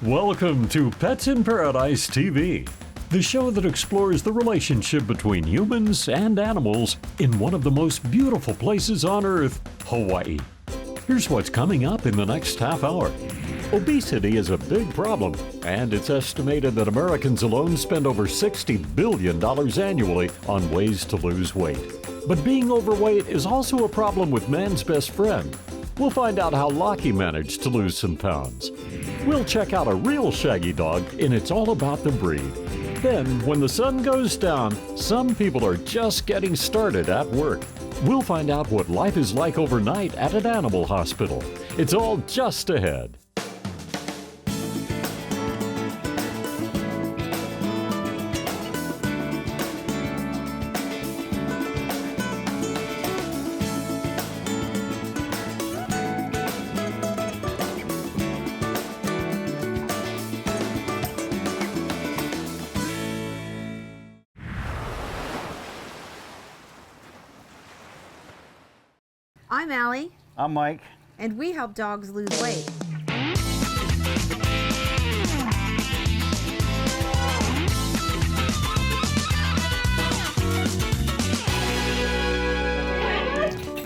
Welcome to Pets in Paradise TV, the show that explores the relationship between humans and animals in one of the most beautiful places on Earth, Hawaii. Here's what's coming up in the next half hour. Obesity is a big problem, and it's estimated that Americans alone spend over $60 billion annually on ways to lose weight. But being overweight is also a problem with man's best friend. We'll find out how Lockie managed to lose some pounds. We'll check out a real shaggy dog, and it's all about the breed. Then, when the sun goes down, some people are just getting started at work. We'll find out what life is like overnight at an animal hospital. It's all just ahead. I'm Allie. I'm Mike. And we help dogs lose weight.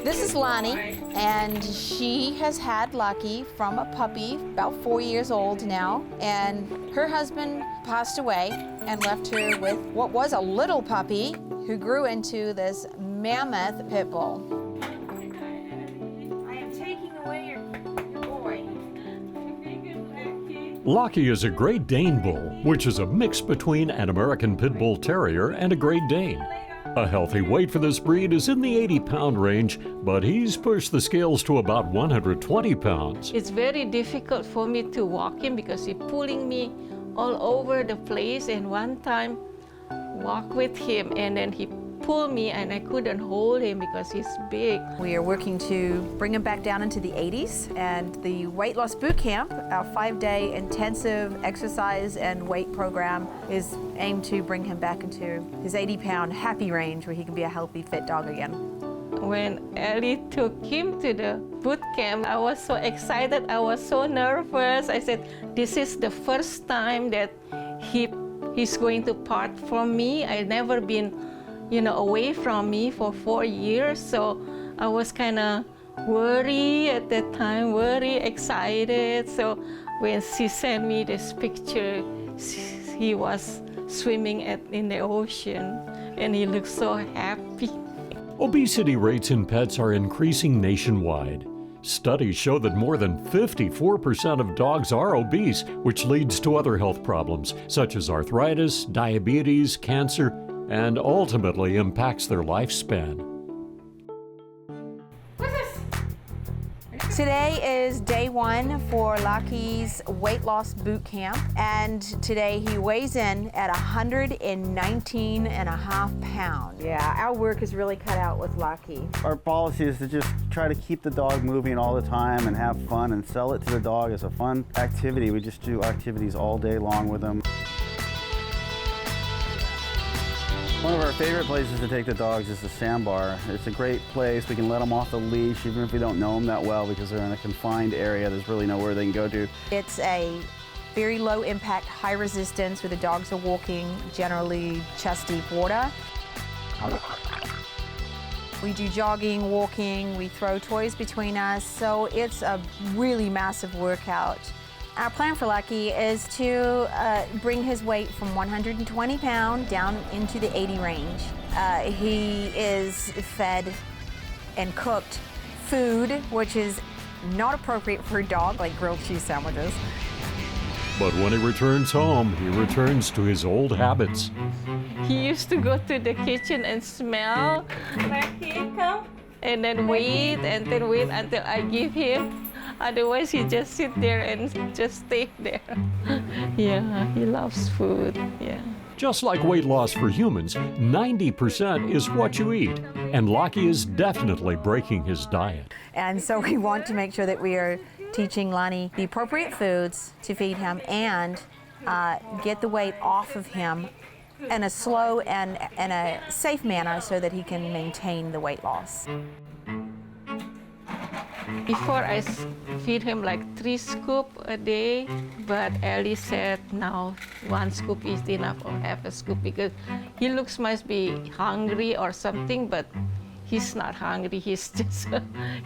This is Lonnie, and she has had Lucky from a puppy, about 4 years old now, and her husband passed away and left her with what was a little puppy who grew into this mammoth pit bull. Lockie is a Great Dane Bull, which is a mix between an American Pit Bull Terrier and a Great Dane. A healthy weight for this breed is in the 80-pound range, but he's pushed the scales to about 120 pounds. It's very difficult for me to walk him because he's pulling me all over the place, and one time walk with him and then he pulled me and I couldn't hold him because he's big. We are working to bring him back down into the 80s, and the Weight Loss Boot Camp, our 5-day intensive exercise and weight program, is aimed to bring him back into his 80-pound happy range where he can be a healthy, fit dog again. When Ellie took him to the boot camp, I was so excited, I was so nervous. I said, this is the first time that he's going to part from me. I've never been away from me for 4 years, so I was kind of worried at that time, very excited. So when she sent me this picture, he was swimming in the ocean, and he looked so happy. Obesity rates in pets are increasing nationwide. Studies show that more than 54% of dogs are obese, which leads to other health problems, such as arthritis, diabetes, cancer, and ultimately impacts their lifespan. Today is day 1 for Lucky's weight loss boot camp, and today he weighs in at 119.5 pounds. Yeah, our work is really cut out with Lucky. Our policy is to just try to keep the dog moving all the time and have fun and sell it to the dog as a fun activity. We just do activities all day long with them. One of our favorite places to take the dogs is the sandbar. It's a great place. We can let them off the leash even if we don't know them that well because they're in a confined area. There's really nowhere they can go to. It's a very low impact, high resistance where the dogs are walking generally chest deep water. We do jogging, walking, we throw toys between us, so it's a really massive workout. Our plan for Lucky is to bring his weight from 120 pounds down into the 80 range. He is fed and cooked food, which is not appropriate for a dog, like grilled cheese sandwiches. But when he returns home, he returns to his old habits. He used to go to the kitchen and smell, and then wait until I give him. Otherwise, he just sit there and just stay there. Yeah, he loves food, yeah. Just like weight loss for humans, 90% is what you eat, and Lockie is definitely breaking his diet. And so we want to make sure that we are teaching Lonnie the appropriate foods to feed him and get the weight off of him in a slow and a safe manner so that he can maintain the weight loss. Before feed him like 3 scoops a day, but Ellie said now 1 scoop is enough or half a scoop because he must be hungry or something, but he's not hungry. He's just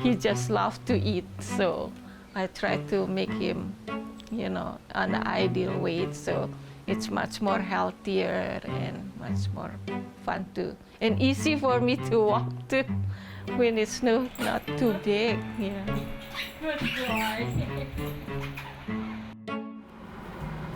he just loves to eat. So I try to make him, you know, an ideal weight. So it's much more healthier and much more fun too, and easy for me to walk too when it's not too big. Yeah. Good boy.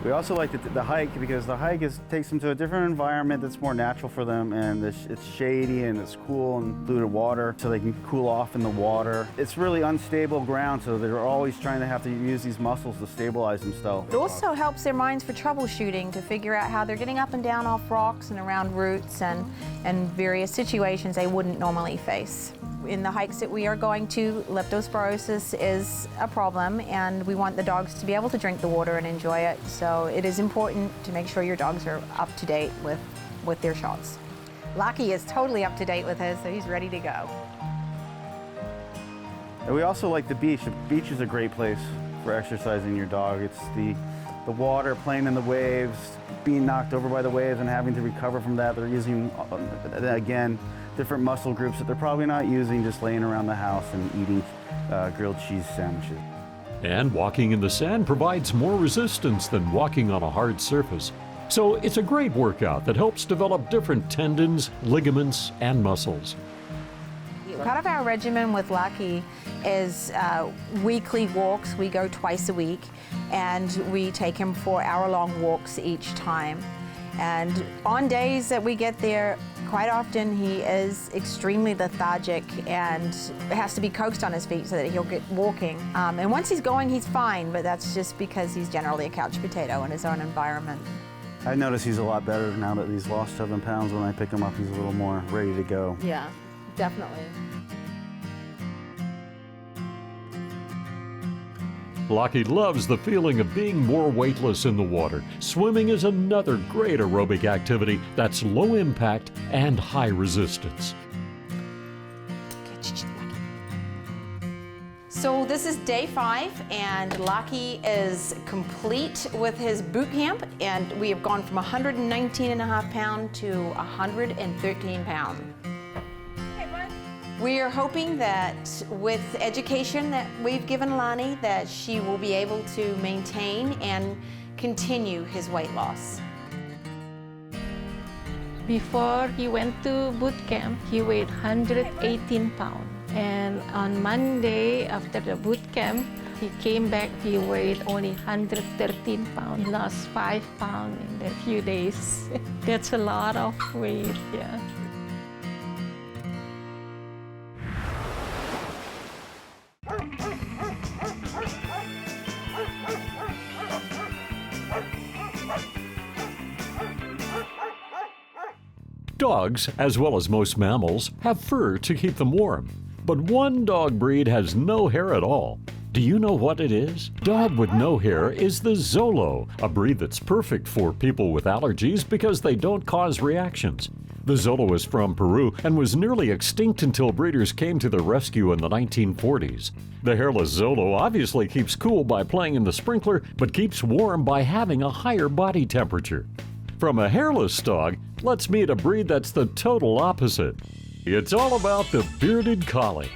We also like the hike because the hike takes them to a different environment that's more natural for them, and it's shady and it's cool and polluted water, so they can cool off in the water. It's really unstable ground, so they're always trying to have to use these muscles to stabilize themselves. It also helps their minds for troubleshooting, to figure out how they're getting up and down off rocks and around roots and various situations they wouldn't normally face. In the hikes that we are going to, leptospirosis is a problem, and we want the dogs to be able to drink the water and enjoy it. So it is important to make sure your dogs are up to date with their shots. Lucky is totally up to date with his, so he's ready to go. And we also like the beach. The beach is a great place for exercising your dog. It's the water, playing in the waves, being knocked over by the waves and having to recover from that. They're using, again, different muscle groups that they're probably not using just laying around the house and eating grilled cheese sandwiches. And walking in the sand provides more resistance than walking on a hard surface. So it's a great workout that helps develop different tendons, ligaments, and muscles. Part of our regimen with Lucky is weekly walks. We go twice a week, and we take him for hour-long walks each time. And on days that we get there, quite often he is extremely lethargic and has to be coaxed on his feet so that he'll get walking. And once he's going, he's fine, but that's just because he's generally a couch potato in his own environment. I notice he's a lot better now that he's lost 7 pounds. When I pick him up, he's a little more ready to go. Yeah, definitely. Lucky loves the feeling of being more weightless in the water. Swimming is another great aerobic activity that's low impact and high resistance. So this is day 5, and Lucky is complete with his boot camp, and we have gone from 119.5 pounds to 113 pounds. We are hoping that with education that we've given Lonnie, that she will be able to maintain and continue his weight loss. Before he went to boot camp, he weighed 118 pounds. And on Monday, after the boot camp, he came back, he weighed only 113 pounds, lost 5 pounds in a few days. That's a lot of weight, yeah. Dogs, as well as most mammals, have fur to keep them warm. But one dog breed has no hair at all. Do you know what it is? Dog with no hair is the Zolo, a breed that's perfect for people with allergies because they don't cause reactions. The Zolo is from Peru and was nearly extinct until breeders came to their rescue in the 1940s. The hairless Zolo obviously keeps cool by playing in the sprinkler, but keeps warm by having a higher body temperature. From a hairless dog, let's meet a breed that's the total opposite. It's all about the Bearded Collie.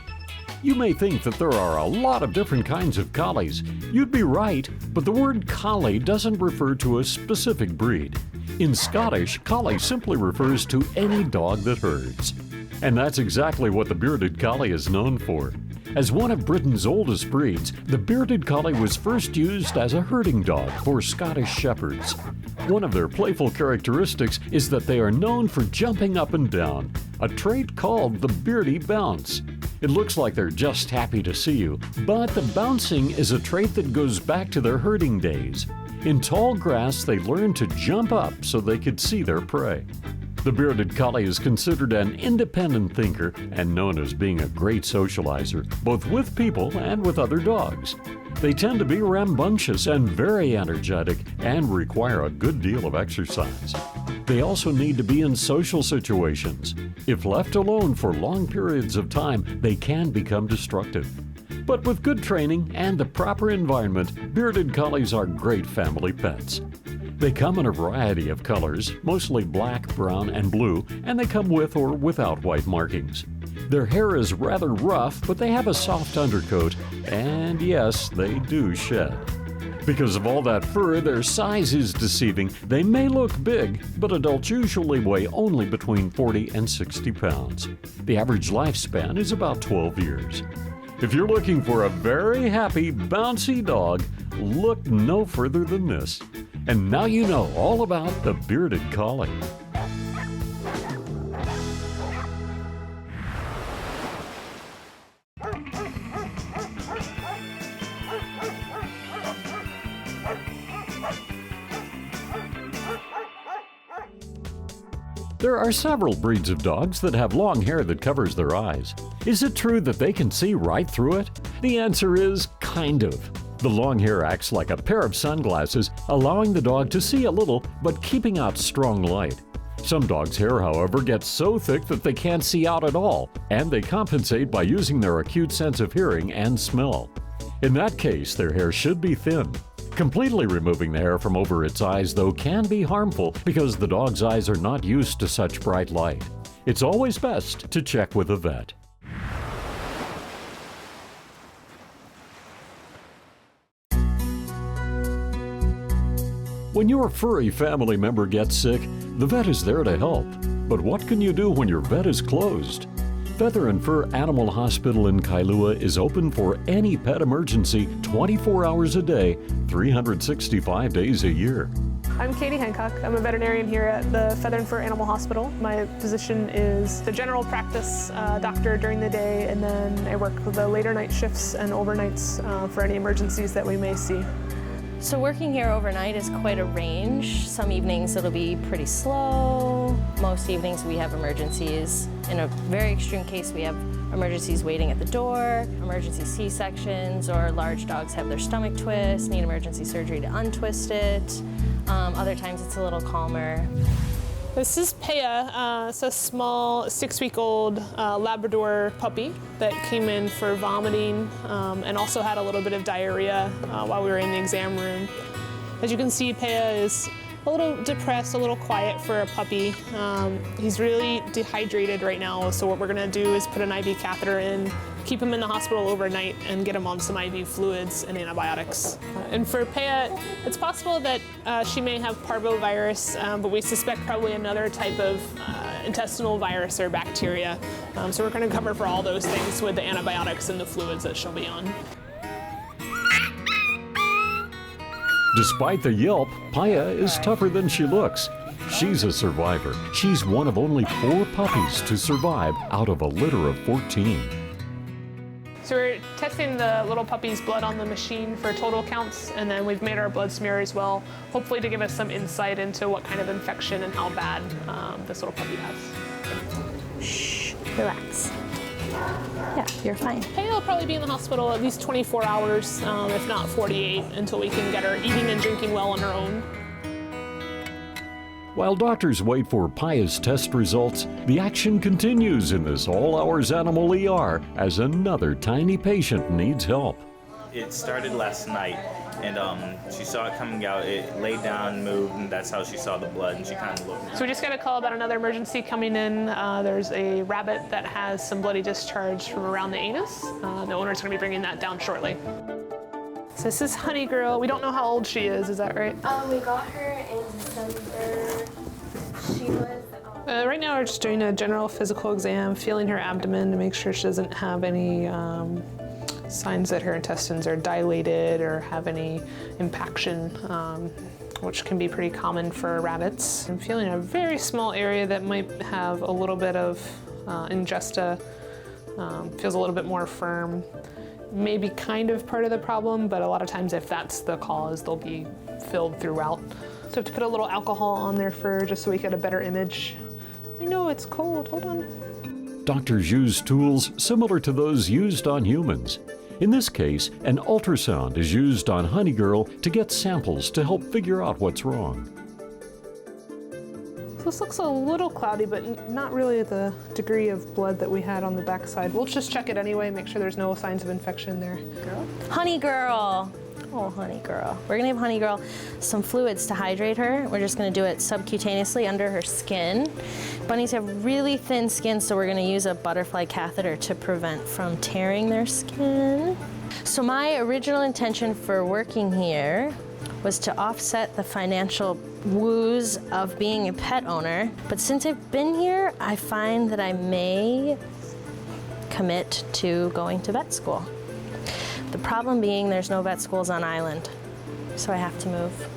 You may think that there are a lot of different kinds of collies. You'd be right, but the word collie doesn't refer to a specific breed. In Scottish, collie simply refers to any dog that herds. And that's exactly what the Bearded Collie is known for. As one of Britain's oldest breeds, the Bearded Collie was first used as a herding dog for Scottish shepherds. One of their playful characteristics is that they are known for jumping up and down, a trait called the beardy bounce. It looks like they're just happy to see you, but the bouncing is a trait that goes back to their herding days. In tall grass, they learned to jump up so they could see their prey. The Bearded Collie is considered an independent thinker and known as being a great socializer, both with people and with other dogs. They tend to be rambunctious and very energetic and require a good deal of exercise. They also need to be in social situations. If left alone for long periods of time, they can become destructive. But with good training and the proper environment, Bearded Collies are great family pets. They come in a variety of colors, mostly black, brown, and blue, and they come with or without white markings. Their hair is rather rough, but they have a soft undercoat, and yes, they do shed. Because of all that fur, their size is deceiving. They may look big, but adults usually weigh only between 40 and 60 pounds. The average lifespan is about 12 years. If you're looking for a very happy, bouncy dog, look no further than this. And now you know all about the Bearded Collie. There are several breeds of dogs that have long hair that covers their eyes. Is it true that they can see right through it? The answer is kind of. The long hair acts like a pair of sunglasses, allowing the dog to see a little but keeping out strong light. Some dogs' hair, however, gets so thick that they can't see out at all, and they compensate by using their acute sense of hearing and smell. In that case, their hair should be thin. Completely removing the hair from over its eyes, though, can be harmful because the dog's eyes are not used to such bright light. It's always best to check with a vet. When your furry family member gets sick, the vet is there to help. But what can you do when your vet is closed? Feather and Fur Animal Hospital in Kailua is open for any pet emergency 24 hours a day, 365 days a year. I'm Katie Hancock. I'm a veterinarian here at the Feather and Fur Animal Hospital. My position is the general practice doctor during the day, and then I work the later night shifts and overnights for any emergencies that we may see. So working here overnight is quite a range. Some evenings it'll be pretty slow. Most evenings we have emergencies. In a very extreme case, we have emergencies waiting at the door, emergency C-sections, or large dogs have their stomach twist, need emergency surgery to untwist it. Other times it's a little calmer. This is Peya. It's a small 6-week-old Labrador puppy that came in for vomiting and also had a little bit of diarrhea while we were in the exam room. As you can see, Peya is a little depressed, a little quiet for a puppy. He's really dehydrated right now, so what we're gonna do is put an IV catheter in, keep him in the hospital overnight, and get him on some IV fluids and antibiotics. And for Peya, it's possible that she may have parvovirus, but we suspect probably another type of intestinal virus or bacteria. So we're gonna cover for all those things with the antibiotics and the fluids that she'll be on. Despite the yelp, Peya is tougher than she looks. She's a survivor. She's one of only 4 puppies to survive out of a litter of 14. So we're testing the little puppy's blood on the machine for total counts, and then we've made our blood smear as well, hopefully to give us some insight into what kind of infection and how bad this little puppy has. Shh, relax. Yeah, you're fine. Peya will probably be in the hospital at least 24 hours, if not 48, until we can get her eating and drinking well on her own. While doctors wait for Peya's test results, the action continues in this all-hours animal ER as another tiny patient needs help. It started last night, and she saw it coming out. It laid down, moved, and that's how she saw the blood, and she kind of looked. So we just got a call about another emergency coming in. There's a rabbit that has some bloody discharge from around the anus. The owner's going to be bringing that down shortly. So this is Honey Girl. We don't know how old she is that right? We got her in December. She was... Right now we're just doing a general physical exam, feeling her abdomen to make sure she doesn't have any signs that her intestines are dilated or have any impaction, which can be pretty common for rabbits. I'm feeling a very small area that might have a little bit of ingesta, feels a little bit more firm. Maybe kind of part of the problem, but a lot of times if that's the cause, they'll be filled throughout. So I have to put a little alcohol on there just so we get a better image. I know it's cold, hold on. Doctors use tools similar to those used on humans. In this case, an ultrasound is used on Honey Girl to get samples to help figure out what's wrong. This looks a little cloudy, but not really the degree of blood that we had on the backside. We'll just check it anyway, make sure there's no signs of infection there. Honey girl. Oh, honey girl. We're gonna give honey girl some fluids to hydrate her. We're just gonna do it subcutaneously under her skin. Bunnies have really thin skin, so we're gonna use a butterfly catheter to prevent from tearing their skin. So my original intention for working here was to offset the financial woes of being a pet owner. But since I've been here, I find that I may commit to going to vet school. The problem being there's no vet schools on island, so I have to move.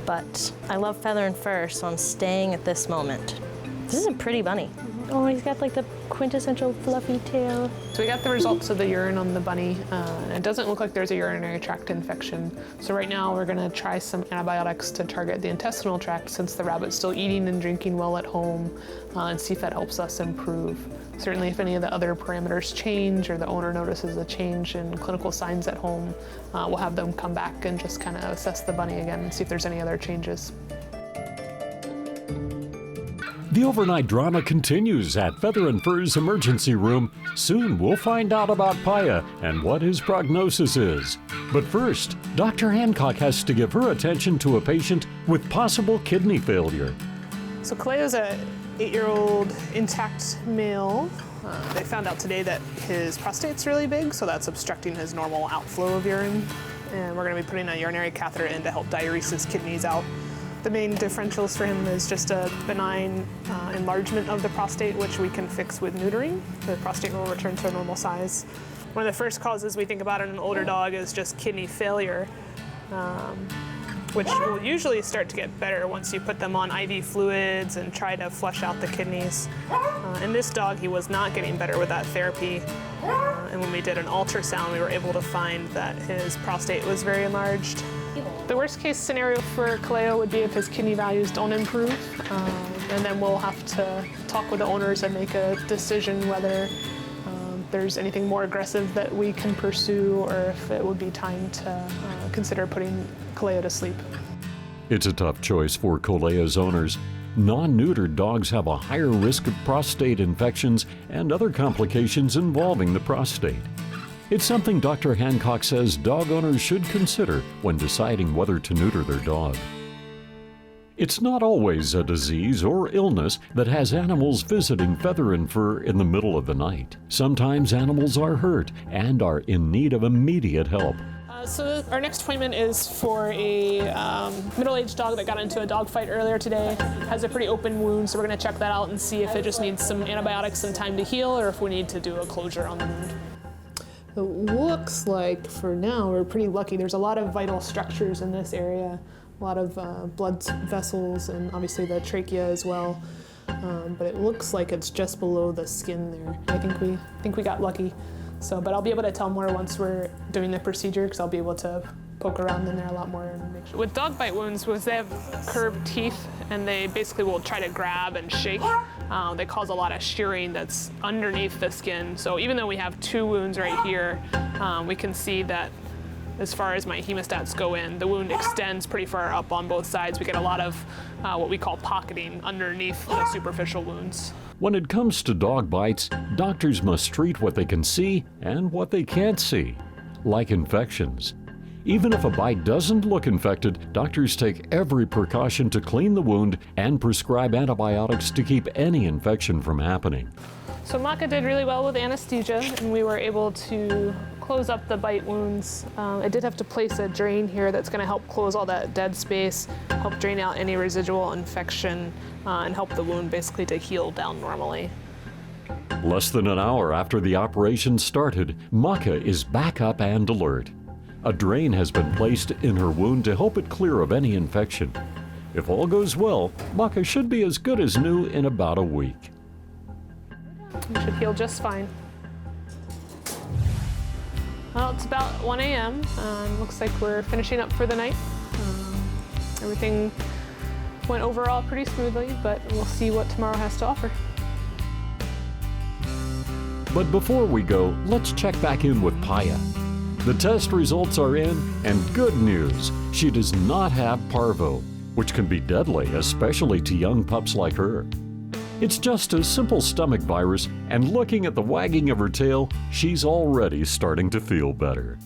But I love feather and fur, so I'm staying at this moment. This is a pretty bunny. Oh, he's got like the quintessential fluffy tail. So we got the results of the urine on the bunny. It doesn't look like there's a urinary tract infection. So right now we're gonna try some antibiotics to target the intestinal tract since the rabbit's still eating and drinking well at home, and see if that helps us improve. Certainly if any of the other parameters change or the owner notices a change in clinical signs at home, we'll have them come back and just kind of assess the bunny again and see if there's any other changes. The overnight drama continues at Feather and Fur's emergency room. Soon we'll find out about Paya and what his prognosis is. But first, Dr. Hancock has to give her attention to a patient with possible kidney failure. So Kaleo's a 8-year-old intact male. They found out today that his prostate's really big, so that's obstructing his normal outflow of urine. And we're gonna be putting a urinary catheter in to help diurese his kidneys out. The main differentials for him is just a benign enlargement of the prostate, which we can fix with neutering. The prostate will return to a normal size. One of the first causes we think about in an older dog is just kidney failure, which will usually start to get better once you put them on IV fluids and try to flush out the kidneys. In this dog, he was not getting better with that therapy. And when we did an ultrasound, we were able to find that his prostate was very enlarged. The worst case scenario for Kaleo would be if his kidney values don't improve, and then we'll have to talk with the owners and make a decision whether there's anything more aggressive that we can pursue or if it would be time to consider putting Kaleo to sleep. It's a tough choice for Kaleo's owners. Non-neutered dogs have a higher risk of prostate infections and other complications involving the prostate. It's something Dr. Hancock says dog owners should consider when deciding whether to neuter their dog. It's not always a disease or illness that has animals visiting Feather and Fur in the middle of the night. Sometimes animals are hurt and are in need of immediate help. So our next appointment is for a middle-aged dog that got into a dog fight earlier today. Has a pretty open wound, so we're going to check that out and see if it just needs some antibiotics and time to heal or if we need to do a closure on the wound. It looks like for now we're pretty lucky. There's a lot of vital structures in this area, a lot of blood vessels and obviously the trachea as well. But it looks like it's just below the skin there. I think we got lucky. So, but I'll be able to tell more once we're doing the procedure because I'll be able to poke around in there a lot more and make sure. With dog bite wounds, they have curved teeth and they basically will try to grab and shake. They cause a lot of shearing that's underneath the skin. So even though we have 2 wounds right here, we can see that as far as my hemostats go in, the wound extends pretty far up on both sides. We get a lot of what we call pocketing underneath the superficial wounds. When it comes to dog bites, doctors must treat what they can see and what they can't see, like infections. Even if a bite doesn't look infected, doctors take every precaution to clean the wound and prescribe antibiotics to keep any infection from happening. So Maka did really well with anesthesia, and we were able to close up the bite wounds. I did have to place a drain here that's going to help close all that dead space, help drain out any residual infection, and help the wound basically to heal down normally. Less than an hour after the operation started, Maka is back up and alert. A drain has been placed in her wound to help it clear of any infection. If all goes well, Maka should be as good as new in about a week. It should heal just fine. Well, it's about 1 a.m. Looks like we're finishing up for the night. Everything went overall pretty smoothly, but we'll see what tomorrow has to offer. But before we go, let's check back in with Paya. The test results are in, and good news, she does not have parvo. which can be deadly, especially to young pups like her. It's just a simple stomach virus, and looking at the wagging of her tail, she's already starting to feel better.